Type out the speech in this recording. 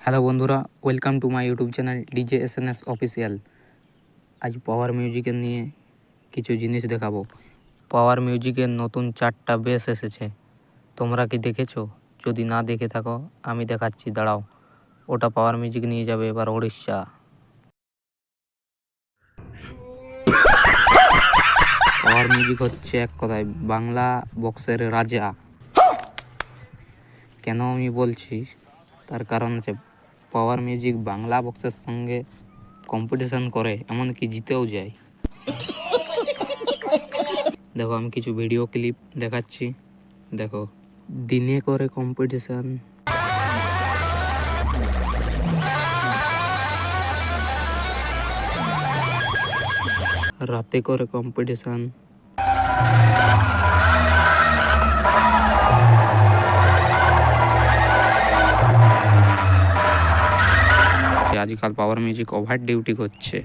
Hello বন্ধুরা, welcome to my YouTube channel DJ SNS official. আজ পাওয়ার মিউজিকের নিয়ে কিছু জিনিস দেখাবো। পাওয়ার মিউজিকের নতুন 4টা বেস এসেছে, তোমরা কি দেখেছো? যদি না দেখে থাকো আমি দেখাচ্ছি, দাঁড়াও। ওটা পাওয়ার মিউজিক নিয়ে যাবে এবার উড়িষ্যা। পাওয়ার মিউজিক হচ্ছে এক কথায় বাংলা বক্সের রাজা। কেন আমি বলছি তার কারণ আছে, পাওয়ার মিউজিক বাংলা বক্সের সঙ্গে কম্পিটিশন করে, এমনকি জিতেও যায়। দেখো, আমি কিছু ভিডিও ক্লিপ দেখাচ্ছি, দেখো। দিনে করে কম্পিটিশন, রাতে করে কম্পিটিশন, আজকাল পাওয়ার মিউজিক ওভার ডিউটি করছে।